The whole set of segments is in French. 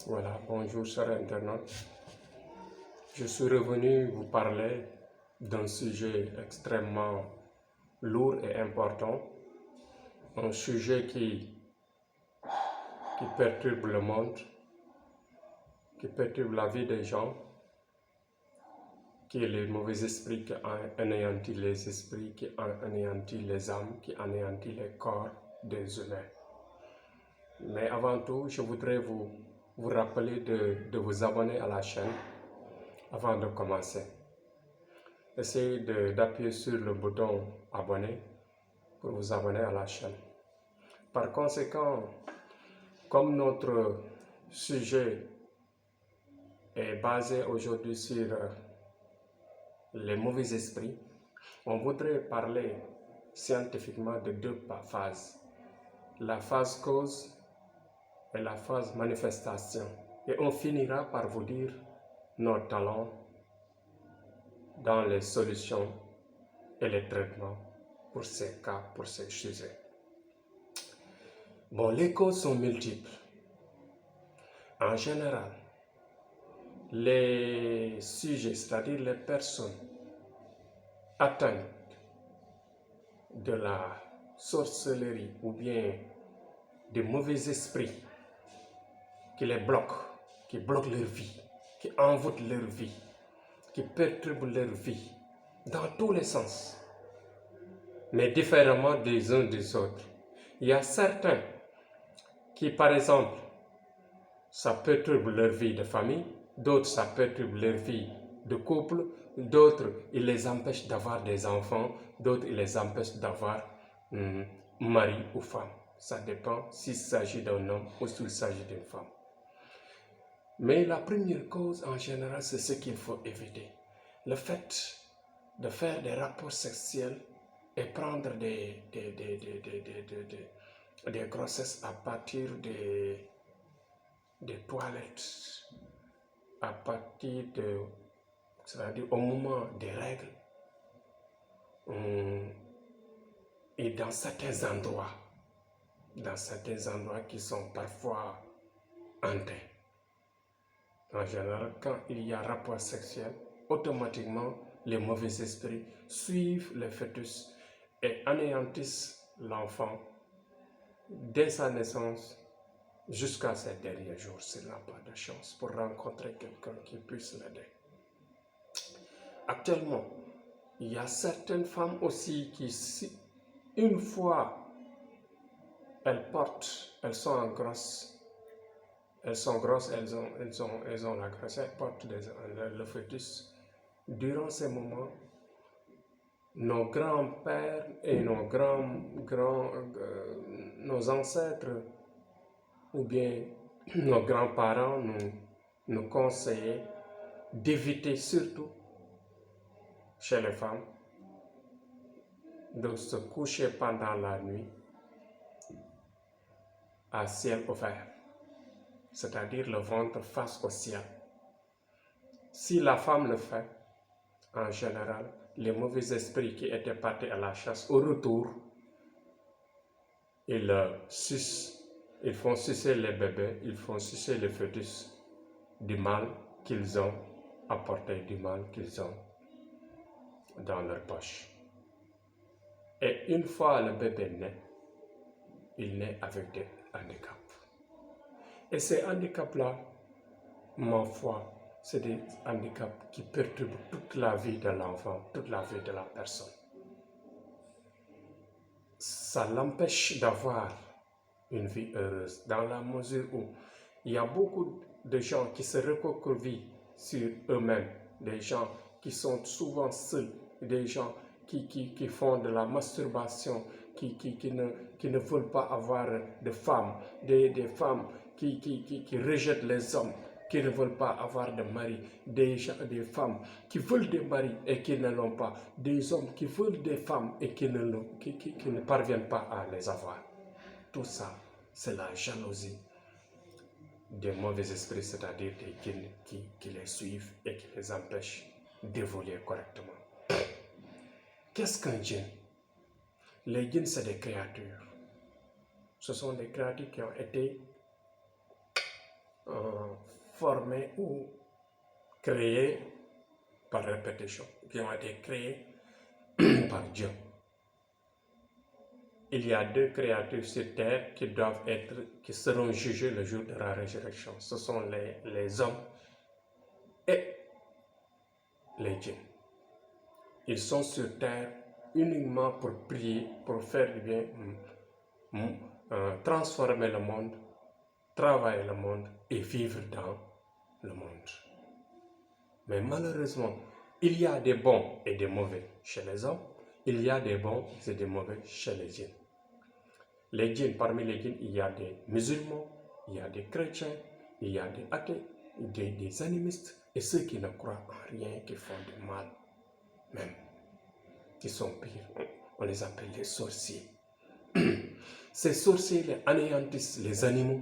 Voilà, bonjour chers internautes. Je suis revenu vous parler d'un sujet extrêmement lourd et important, un sujet qui perturbe le monde, qui perturbe la vie des gens, qui est les mauvais esprits qui anéantissent les esprits, qui anéantissent les âmes, qui anéantissent les corps des humains. Mais avant tout, je voudrais vous rappeler de vous abonner à la chaîne avant de commencer. Essayez d'appuyer sur le bouton abonner pour vous abonner à la chaîne. Par conséquent, comme notre sujet est basé aujourd'hui sur les mauvais esprits, on voudrait parler scientifiquement de deux phases. La phase cause et la phase manifestation. Et on finira par vous dire nos talents dans les solutions et les traitements pour ces cas, pour ces sujets. Bon, les causes sont multiples. En général, les sujets, c'est-à-dire les personnes atteintes de la sorcellerie ou bien des mauvais esprits qui les bloquent, qui bloquent leur vie, qui envoûtent leur vie, qui perturbent leur vie dans tous les sens, mais différemment des uns des autres. Il y a certains qui, par exemple, ça perturbe leur vie de famille, d'autres ça perturbe leur vie de couple, d'autres il les empêche d'avoir des enfants, d'autres il les empêche d'avoir mari ou femme. Ça dépend s'il s'agit d'un homme ou s'il s'agit d'une femme. Mais la première cause en général, c'est ce qu'il faut éviter. Le fait de faire des rapports sexuels et prendre des grossesses à partir des toilettes, à partir c'est-à-dire au moment des règles, et dans certains endroits qui sont parfois hantés. En général, quand il y a rapport sexuel, automatiquement, les mauvais esprits suivent le fœtus et anéantissent l'enfant dès sa naissance jusqu'à ses derniers jours, s'il n'a pas de chance pour rencontrer quelqu'un qui puisse l'aider. Actuellement, il y a certaines femmes aussi qui, une fois elles sont grosses, elles ont la grossesse, elles portent le fœtus. Durant ces moments, nos grands-pères et nos ancêtres ou bien nos grands-parents nous conseillaient d'éviter surtout chez les femmes de se coucher pendant la nuit à ciel ouvert, c'est-à-dire le ventre face au ciel. Si la femme le fait, en général, les mauvais esprits qui étaient partis à la chasse, au retour, ils font sucer les bébés, ils font sucer les fœtus du mal qu'ils ont apporté, du mal qu'ils ont dans leur poche. Et une fois le bébé naît, il naît avec des handicaps. Et ces handicaps-là, ma foi, c'est des handicaps qui perturbent toute la vie de l'enfant, toute la vie de la personne. Ça l'empêche d'avoir une vie heureuse, dans la mesure où il y a beaucoup de gens qui se recroquevillent sur eux-mêmes, des gens qui sont souvent seuls, des gens qui font de la masturbation, qui ne veulent pas avoir de femmes, des femmes qui rejettent les hommes, qui ne veulent pas avoir de mari, des femmes qui veulent des maris et qui ne l'ont pas, des hommes qui veulent des femmes et qui ne parviennent pas à les avoir. Tout ça, c'est la jalousie des mauvais esprits, c'est-à-dire des djinns qui les suivent et qui les empêchent d'évoluer correctement. Qu'est-ce qu'un djinn? Les djinns, c'est des créatures. Ce sont des créatures qui ont été formés ou créés par répétition, qui ont été créés par Dieu. Il y a deux créatures sur terre qui seront jugées le jour de la résurrection. Ce sont les hommes et les djinns. Ils sont sur terre uniquement pour prier, pour faire du bien, transformer le monde, travailler le monde et vivre dans le monde. Mais malheureusement, il y a des bons et des mauvais chez les hommes. Il y a des bons et des mauvais chez les djinns. Les djinns, parmi les djinns, il y a des musulmans, il y a des chrétiens, il y a des athées, des animistes et ceux qui ne croient en rien, qui font du mal, même, qui sont pires. On les appelle les sorciers. Ces sorciers anéantissent les animaux,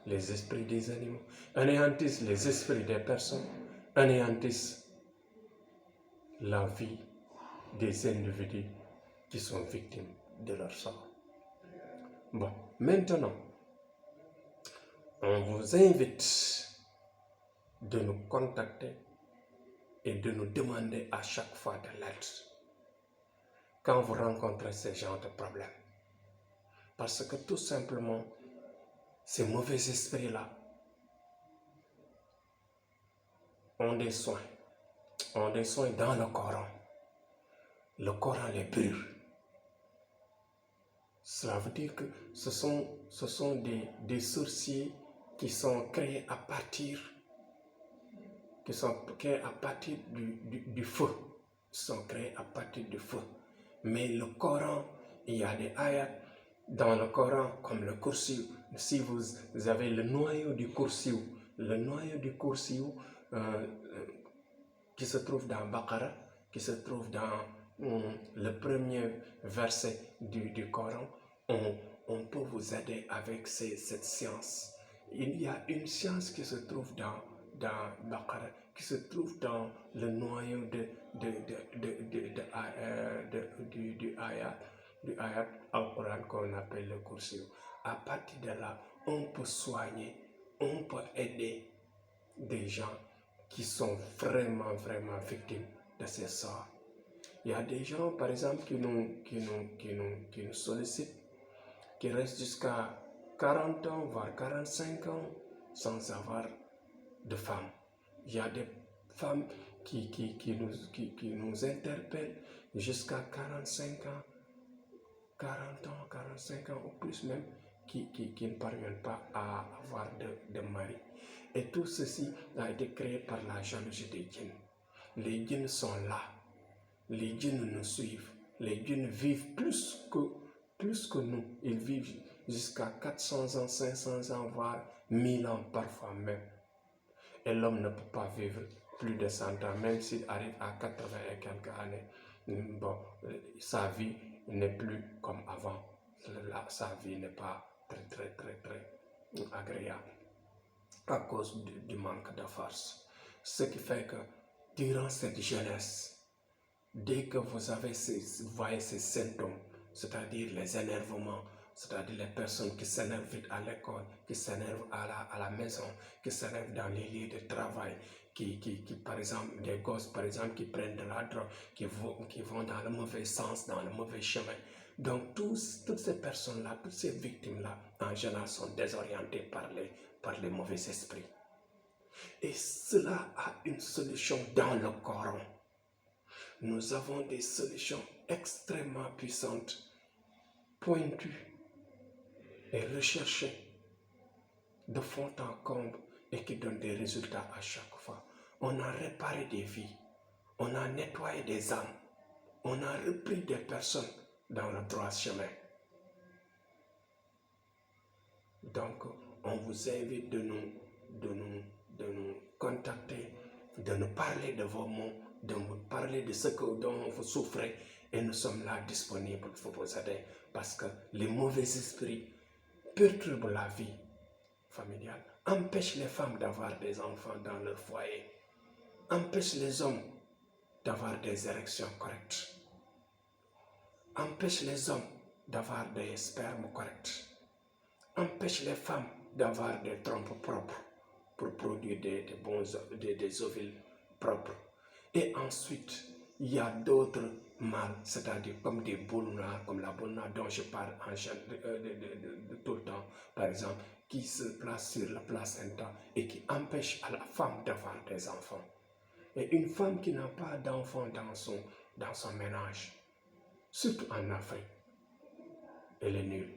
les esprits des animaux, anéantissent les esprits des personnes, anéantissent la vie des individus qui sont victimes de leur sort. Bon, maintenant, on vous invite de nous contacter et de nous demander à chaque fois de l'aide quand vous rencontrez ce genre de problème. Parce que tout simplement, ces mauvais esprits-là ont des soins dans le Coran. Le Coran les brûle. Cela veut dire que ce sont des sorciers qui sont créés à partir du feu. Ils sont créés à partir du feu. Mais le Coran, il y a des ayats dans le Coran comme le Kursi. Si vous avez le noyau du Kursi, qui se trouve dans Baqara, qui se trouve dans le premier verset du Coran, on peut vous aider avec cette science. Il y a une science qui se trouve dans Baqara, qui se trouve dans le noyau du ayat al-Quran qu'on appelle le Kursi. À partir de là, on peut soigner, on peut aider des gens qui sont vraiment victimes de ces sorts. Il y a des gens, par exemple, qui nous sollicitent, qui restent jusqu'à 40 ans, voire 45 ans, sans avoir de femmes. Il y a des femmes qui nous interpellent jusqu'à 45 ans, 40 ans, 45 ans ou plus même, qui ne parviennent pas à avoir de mari. Et tout ceci a été créé par la jalousie des djinns. Les djinns sont là. Les djinns nous suivent. Les djinns vivent plus que nous. Ils vivent jusqu'à 400 ans, 500 ans, voire 1000 ans parfois même. Et l'homme ne peut pas vivre plus de 100 ans, même s'il arrive à 80 et quelques années. Bon, sa vie n'est plus comme avant. Sa vie n'est pas très agréable à cause du manque de force. Ce qui fait que durant cette jeunesse, dès que vous voyez ces symptômes, c'est-à-dire les énervements, c'est-à-dire les personnes qui s'énervent vite à l'école, qui s'énervent à la maison, qui s'énervent dans les lieux de travail, qui par exemple, des gosses par exemple qui prennent de la drogue, qui vont dans le mauvais sens, dans le mauvais chemin. Donc toutes ces personnes-là, toutes ces victimes-là, en général sont désorientées par les mauvais esprits. Et cela a une solution dans le Coran. Nous avons des solutions extrêmement puissantes, pointues et recherchées de fond en comble et qui donnent des résultats à chaque fois. On a réparé des vies, on a nettoyé des âmes, on a repris des personnes dans le droit chemin. Donc, on vous invite de nous contacter, de nous parler de vos maux, de nous parler de ce dont vous souffrez, et nous sommes là disponibles pour vous aider, parce que les mauvais esprits perturbent la vie familiale, empêchent les femmes d'avoir des enfants dans leur foyer, empêchent les hommes d'avoir des érections correctes, empêchent les hommes d'avoir des spermes corrects, empêchent les femmes d'avoir des trompes propres pour produire des ovules propres. Et ensuite, il y a d'autres mâles, c'est-à-dire comme des boules noires, comme la boule noire dont je parle tout le temps, par exemple, qui se place sur la placenta et qui empêche à la femme d'avoir des enfants. Et une femme qui n'a pas d'enfants dans son ménage, surtout en Afrique, elle est nulle.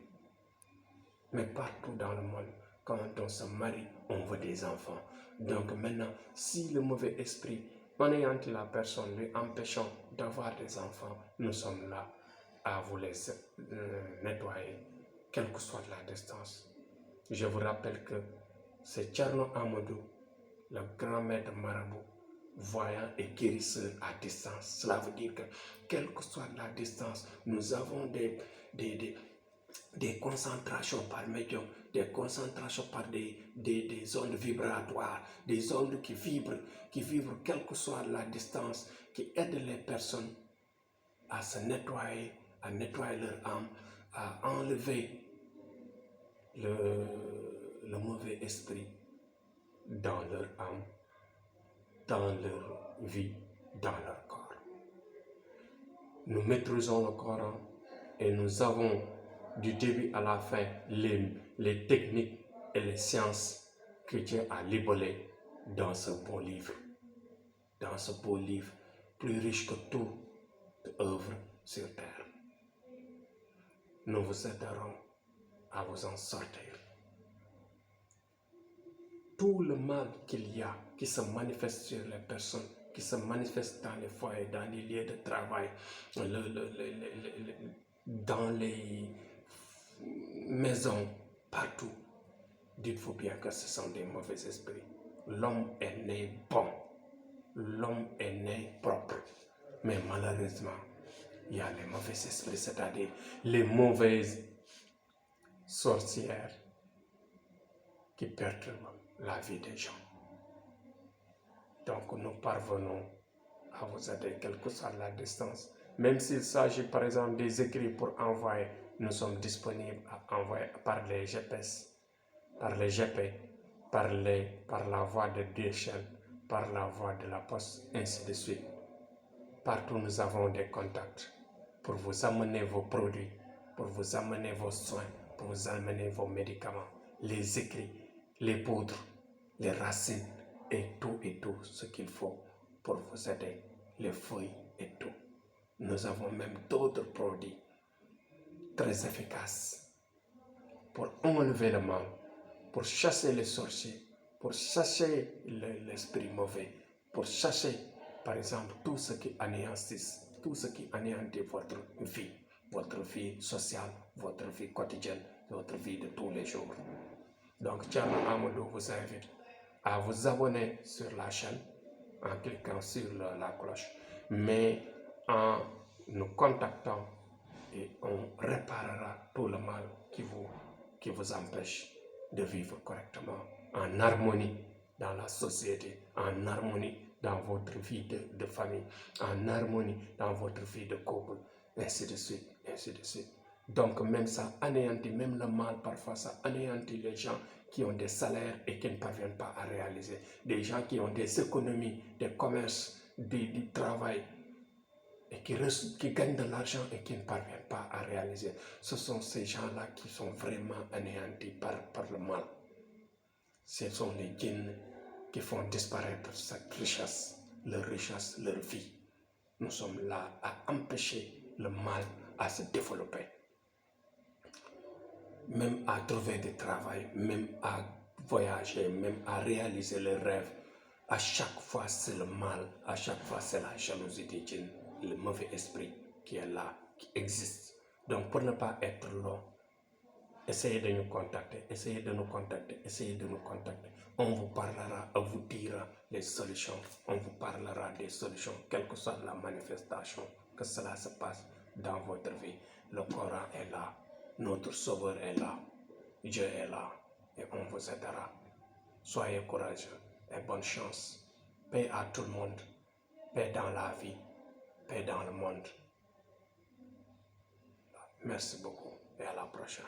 Mais partout dans le monde, quand on se marie, on veut des enfants. Donc maintenant, si le mauvais esprit, en ayant la personne, lui empêchant d'avoir des enfants, nous sommes là à vous les nettoyer, quelle que soit la distance. Je vous rappelle que c'est Thierno Amadou, le grand maître marabout, voyant et guérisseur à distance. Cela veut dire que, quelle que soit la distance, nous avons des concentrations par médium, des concentrations par des ondes vibratoires, des ondes qui vibrent, quelle que soit la distance, qui aident les personnes à se nettoyer, à nettoyer leur âme, à enlever le mauvais esprit dans leur âme, dans leur vie, dans leur corps. Nous maîtrisons le Coran et nous avons du début à la fin les techniques et les sciences que Dieu a libellées dans ce beau livre. Dans ce beau livre, plus riche que toute œuvre sur terre. Nous vous aiderons à vous en sortir. Tout le mal qu'il y a qui se manifeste sur les personnes, qui se manifeste dans les foyers, dans les lieux de travail, dans les maisons, partout, dites-vous bien que ce sont des mauvais esprits. L'homme est né bon, l'homme est né propre, mais malheureusement, il y a les mauvais esprits, c'est-à-dire les mauvaises sorcières qui perturbent la vie des gens. Donc nous parvenons à vous aider, quelle que soit la distance. Même s'il s'agit par exemple des écrits pour envoyer, nous sommes disponibles à envoyer par les GPS, par les GP, par la voie de DHL, par la voie de la poste, ainsi de suite. Partout nous avons des contacts pour vous amener vos produits, pour vous amener vos soins, pour vous amener vos médicaments, les écrits, les poudres, les racines et tout ce qu'il faut pour vous aider, les feuilles et tout. Nous avons même d'autres produits très efficaces pour enlever le mal, pour chasser les sorciers, pour chasser l'esprit mauvais, pour chasser par exemple tout ce qui anéantisse, tout ce qui anéantit votre vie sociale, votre vie quotidienne, votre vie de tous les jours. Donc Thierno Amadou vous invite à vous abonner sur la chaîne en cliquant sur la cloche, mais en nous contactant et on réparera tout le mal qui vous empêche de vivre correctement, en harmonie dans la société, en harmonie dans votre vie de famille, en harmonie dans votre vie de couple, ainsi de suite, ainsi de suite. Donc même ça anéantit, même le mal parfois, ça anéantit les gens qui ont des salaires et qui ne parviennent pas à réaliser. Des gens qui ont des économies, des commerces, du travail et qui gagnent de l'argent et qui ne parviennent pas à réaliser. Ce sont ces gens-là qui sont vraiment anéantis par le mal. Ce sont les djinns qui font disparaître cette richesse, leur vie. Nous sommes là à empêcher le mal à se développer. Même à trouver du travail, même à voyager, même à réaliser leurs rêves. À chaque fois, c'est le mal, à chaque fois, c'est la jalousie des djinns, le mauvais esprit qui est là, qui existe. Donc, pour ne pas être long, essayez de nous contacter, essayez de nous contacter, essayez de nous contacter. On vous parlera, on vous dira les solutions, on vous parlera des solutions, quelle que soit la manifestation, que cela se passe dans votre vie. Le Coran est là. Notre Sauveur est là, Dieu est là et on vous aidera. Soyez courageux et bonne chance. Paix à tout le monde, paix dans la vie, paix dans le monde. Merci beaucoup et à la prochaine.